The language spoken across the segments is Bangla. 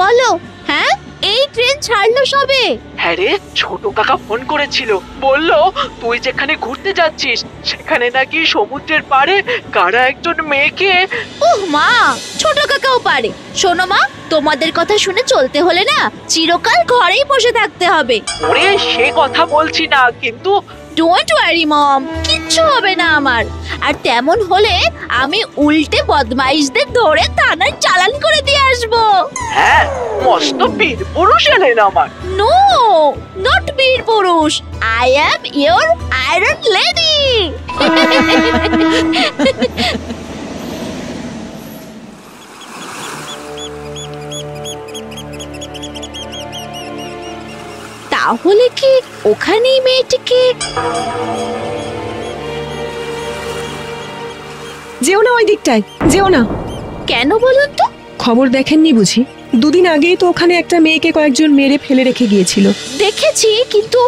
বলো। হ্যাঁ, এই ট্রেন ছাড়লো সবে। হ্যাঁ রে, ছোট কাকা ফোন করেছিল, বললো তুই যেখানে ঘুরতে যাচ্ছিস সেখানে নাকি সমুদ্রের পাড়ে কারা একজন মেয়েকে। ওহ মা, ছোট কাকাও পারে। শোনো মা, তোমাদের কথা শুনে চলতে হলে না চিরকাল ঘরেই বসে থাকতে হবে। ওরে সে কথা বলছি না, কিন্তু ডোন্ট ওয়ারি মম, কিচ্ছু হবে না আমার। আর তেমন হলে আমি উল্টে বদমাইশদের ধরে থানায় চালান করে দিয়ে আসবো। হ্যাঁ, মস্ত বীর পুরুষ এলেন আমার। নো, নট বীর পুরুষ, I am your iron lady. তাহলে কি ওখানেই মেয়েটিকে? যেও না ওই দিকটায়, যেও না। কেন বলুন তো? খবর দেখেননি বুঝি? দুদিন আগেই তো ওখানে একটা মেয়েকে কয়েকজন মেরে ফেলে রেখে গিয়েছিল। দেখেছি, কিন্তু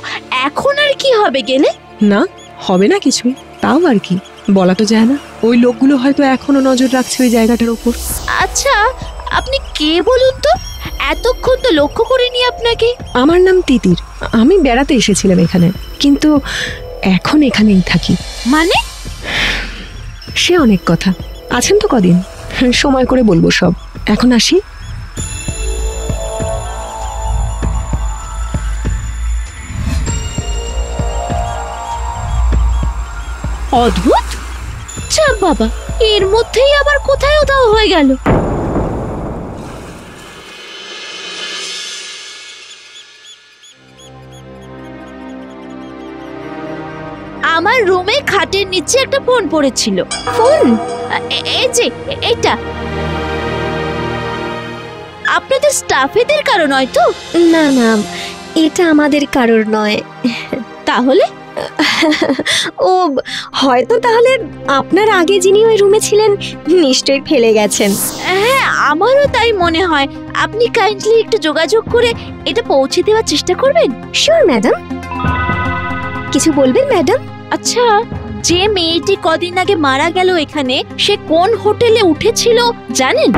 এখন আর কি হবে গেলে? না, হবে না কিছুই, তাও আর কি বলা তো যায় না। ওই লোকগুলো হয়তো এখনো নজর রাখছে ওই জায়গাটার উপর। আচ্ছা, আপনি কে বলুন তো? এতক্ষণ তো লক্ষ্য করিনি আপনাকে। আমার নাম তিতির, আমি বেড়াতে এসেছিলাম এখানে, কিন্তু এখন এখানেই থাকি। মানে? সে অনেক কথা। আছেন তো কদিন, সময় করে বলবো সব। এখন আসি। অদ্ভুত, চাপ বাবা, এর মধ্যেই আবার কোথায় উধাও হয়ে গেল। আমার রুমে খাটের নিচে একটা ফোন পড়েছিল। ফোন? এই যে এইটা। আপনাদের স্টাফেদের কারো নয় তো? না না, এটা আমাদের কারোর নয়। তাহলে? ও হয়তো তাহলে আপনার আগে যিনি ওই রুমে ছিলেন নিশ্চয়ই ফেলে গেছেন। হ্যাঁ, আমারও তাই মনে হয়। আপনি কাইন্ডলি একটু যোগাযোগ করে এটা পৌঁছে দেওয়ার চেষ্টা করবেন? Sure madam. কিছু বলবেন ম্যাডাম? আচ্ছা, যে মেয়েটি কদিন আগে মারা গেল এখানে, সে কোন হোটেলে উঠেছিল জানেন?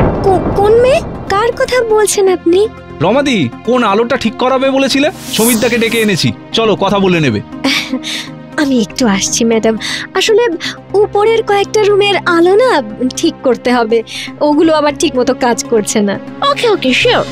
কোন মেয়ে? কার কথা বলছেন আপনি? রমাদি, কোন আলোটা ঠিক করাবে বলেছিলে? সমিতদাকে ডেকে এনেছি, চলো কথা বলে নেবে। আমি একটু আসছি ম্যাডাম, আসলে উপরের কয়েকটা রুমের আলো না ঠিক করতে হবে, ওগুলো আবার ঠিক মতো কাজ করছে না। ওকে ওকে, শিওর।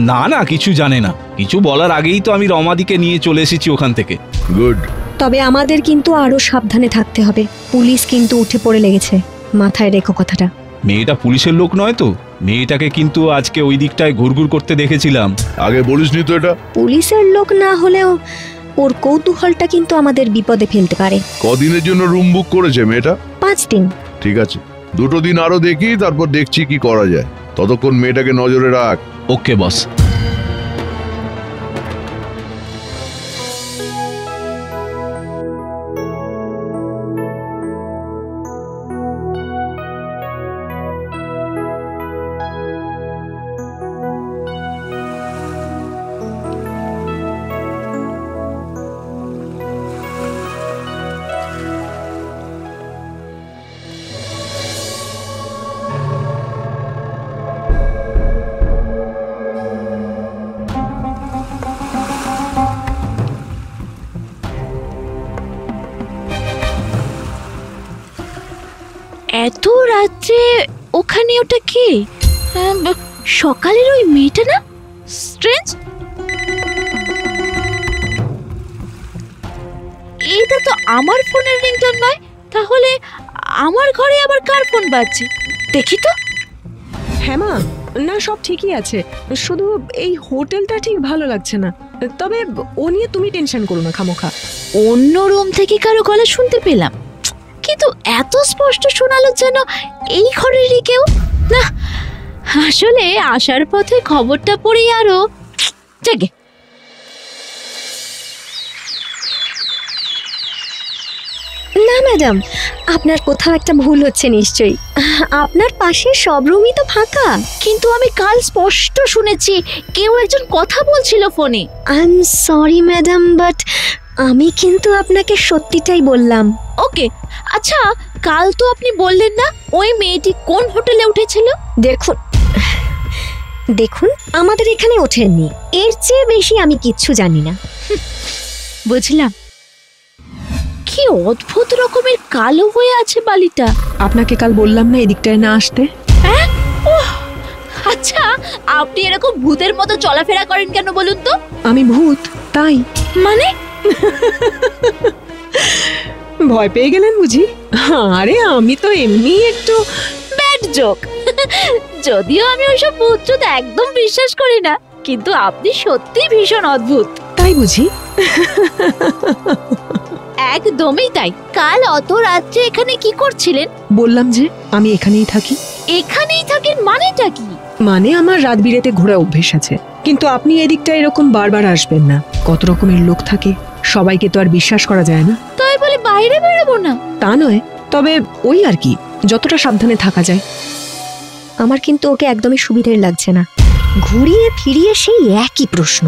না না, কিছু জানে না। কিছু বলার আগেই তো আমি রমাদিকে নিয়ে চলে এসেছি ওখান থেকে। গুড। তবে আমাদের কিন্তু আরো সাবধানে থাকতে হবে। পুলিশ কিন্তু উঠে পড়ে লেগেছে, মাথায় রেখো কথাটা। মেয়েটা পুলিশের লোক নয় তো? মেয়েটাকে কিন্তু আজকে ওই দিকটায় ঘুরঘুর করতে দেখেছিলাম। আগে বলিসনি তো এটা? পুলিশের লোক না হলেও ওর কৌতূহলটা কিন্তু আমাদের বিপদে ফেলতে পারে। কদিনের জন্য রুম বুক করেছে মেয়েটা? 5 দিন। ঠিক আছে, 2 দিন আরো দেখি, তারপর দেখছি কি করা যায়। ততক্ষণ মেয়েটাকে নজরে রাখ। ওকে বস। এত রাত্রে ওখানে ওটা কে? সকালের ওই মেয়েটা না? স্ট্রেঞ্জ। এটা তো আমার ফোনের রিংটোন নয়। তাহলে আমার ঘরে আবার কার ফোন বাজছে? দেখি তো। হ্যাঁ মা, না, সব ঠিকই আছে, শুধু এই হোটেলটা ঠিক ভালো লাগছে না। তবে ও নিয়ে তুমি টেনশন করো না খামোখা। অন্য রুম থেকে কারো গলা শুনতে পেলাম, কিন্তু এত স্পষ্ট শোনালো যেন এই ঘরেরই কেউ। না, আসলে আসার পথে খবরটা পড়ে আরো জাগে। না ম্যাডাম, আপনার কোথাও একটা ভুল হচ্ছে নিশ্চয়ই। আপনার পাশে সব রুমই তো ফাঁকা। কিন্তু আমি কাল স্পষ্ট শুনেছি কেউ একজন কথা বলছিল ফোনে। I am sorry madam, but আমি কিন্তু আপনাকে সত্যিটাই বললাম। ওকে, আচ্ছা কাল তো আপনি বললেন না ওই মেয়েটি কোন হোটেলে উঠেছিল? দেখুন আমাদের এখানে ওঠেননি, এর চেয়ে বেশি আমি কিচ্ছু জানি না। বুঝলাম। কি অদ্ভুত রকমের কালো হয়ে আছে বালিটা। আপনাকে কাল বললাম না এদিকটায় না আসতে? আচ্ছা, আপনি এরকম ভূতের মতো চলাফেরা করেন কেন বলুন তো? আমি ভূত তাই? মানে ভয় পেয়ে গেলেন বুঝি? আরে আমি তো এমনি একটু ব্যাড জোক। যদিও আমি ওইসব ভূত একদম বিশ্বাস করি না, কিন্তু আপনি সত্যি ভীষণ অদ্ভুত। তাই বুঝি? একদমই তাই। কাল অত রাত্রে এখানে কি করছিলেন? বললাম যে আমি এখানেই থাকি। এখানেই থাকেন মানেটা কি? মানে আমার রাত বিরেতে ঘোরা অভ্যেস আছে, কিন্তু আপনি এদিকটা এরকম বারবার আসবেন না। কত রকমের লোক থাকে, সবাইকে তো আর বিশ্বাস করা যায় না। তাই বলে বাইরে বেরোবো না তা নয়, তবে ওই আর কি, যতটা সাবধানে থাকা যায়। আমার কিন্তু ওকে একদমই সুবিধের লাগছে না। ঘুরিয়ে ফিরিয়ে সেই একই প্রশ্ন,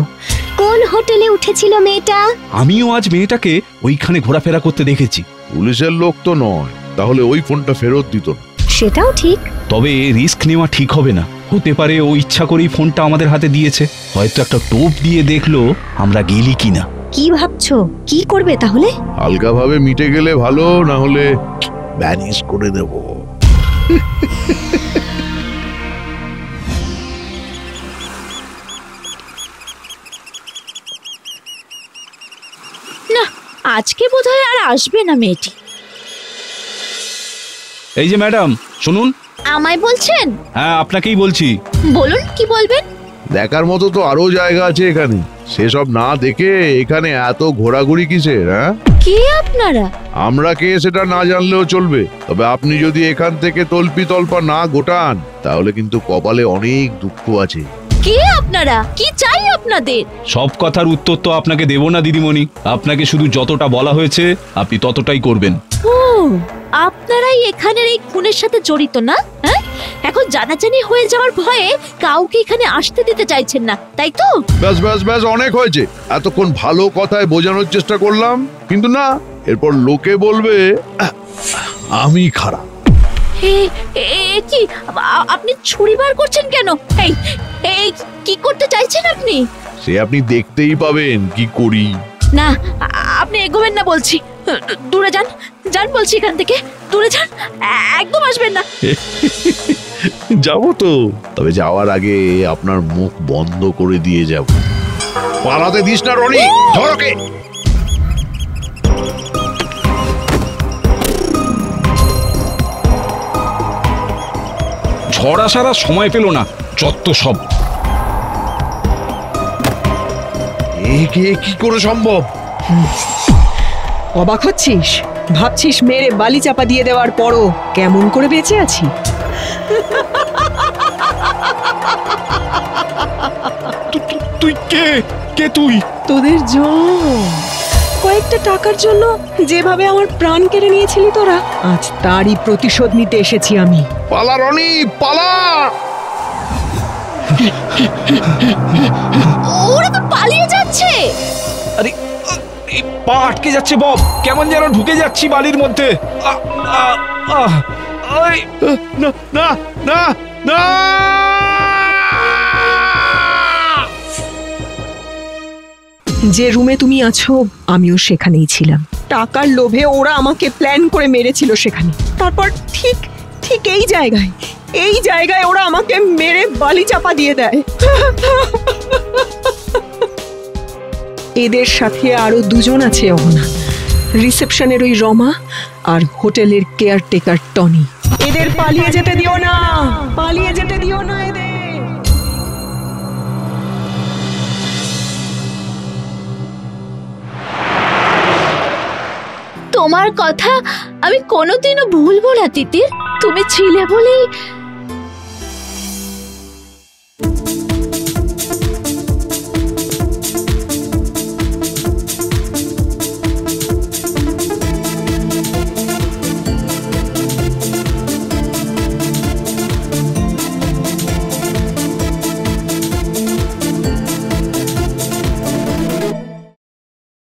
কোন হোটেলে উঠেছিল মেয়েটা? আমিও আজ মেয়েটাকে ওইখানে ঘোরাফেরা করতে দেখেছি। পুলিশের লোক তো নয়, তাহলে ওই ফোনটা ফেরত দিত না। সেটাও ঠিক। তবে রিস্ক নেওয়া ঠিক হবে না। হতে পারে ও ইচ্ছা করেই ফোনটা আমাদের হাতে দিয়েছে। হয়তো একটা টোপ দিয়ে দেখলো আমরা গেলি কিনা। কি ভাবছো, কি করবে তাহলে? হালকাভাবে মিটে গেলে ভালো, না হলে ব্যানিশ করে দেব। না, আজকে বোধহয় আর আসবে না মেয়েটি। এই যে ম্যাডাম, শুনুন। আমায় বলছেন? হ্যাঁ, আপনাকেই বলছি। বলুন, কি বলবেন? দেখার মতো তো আরো জায়গা আছে এখানে, সেসব না দেখে এখানে এত ঘোরাঘুরি কিসের? হ্যাঁ, কে আপনারা? আমরা কে সেটা না জানলেও চলবে, তবে আপনি যদি এখান থেকে তল্পি তল্পা না গোটান তাহলে কিন্তু কপালে অনেক দুঃখ আছে। কে আপনারা? কি চাই আপনাদের? সব কথার উত্তর তো আপনাকে দেব না দিদিমণি। আপনাকে শুধু যতটা বলা হয়েছে আপনি ততটাই করবেন। ও, আপনারাই এখানের এই খুনের সাথে জড়িত না? হ্যাঁ, এখন জানাজানি হয়ে যাওয়ার ভয়ে কাউকে এখানে আসতে দিতে চাইছেন না, তাই তো? ব্যাস ব্যাস ব্যাস, অনেক হয়েছে। এতক্ষণ ভালো কথায় বোঝানোর চেষ্টা করলাম, কিন্তু না, এরপর লোকে বলবে আমি খারাপ। কি আপনি ছুরি বার করছেন কেন? এই এই কি করতে চাইছেন আপনি? সে আপনি দেখতেই পাবেন কি করি। না, আপনি এগোবেন না বলছি। দূরে যান, যান বলছি, এখান থেকে দূরে যান, একদম আসবেন না। যাব তো, তবে যাওয়ার আগে আপনার মুখ বন্ধ করে দিয়ে যাব। পালাতে দিস না রনি, ধরকে। ঝড় আসার সময় পেল না, যত সব। একে কি করে সম্ভব? অবাক হচ্ছিস? ভাবছিস মেরে বালি চাপা দিয়ে দেওয়ার পরও কেমন করে বেঁচে আছি? তুই কে? কে তুই? তোদের কয়েকটা টাকার জন্য যেভাবে আমার প্রাণ কেড়ে নিয়েছিলি তোরা, আজ তারই প্রতিশোধ নিতে এসেছি আমি। পালা রনি, পালা! ওরা তো পালিয়ে যাচ্ছে। আরে, এই পা আটকে যাচ্ছে বব, কেমন যেন ঢুকে যাচ্ছি বালির মধ্যে। না না না না! যে রুমে তুমি আছো আমিও সেখানেই ছিলাম। টাকার লোভে ওরা আমাকে প্ল্যান করে মেরেছিল সেখানে। তারপর ঠিক ঠিক এই জায়গায় ওরা আমাকে মেরে বালি চাপা দিয়ে দেয়। এদের সাথে আরো দুজন আছে অহনা, রিসেপশনের ওই রমা আর হোটেলের কেয়ারটেকার টনি। এদের পালিয়ে যেতে দিও না, পালিয়ে যেতে দিও না এদের। তোমার কথা আমি কোনোদিনও ভুলবো না তিতির। তুমি ছিলে বলেই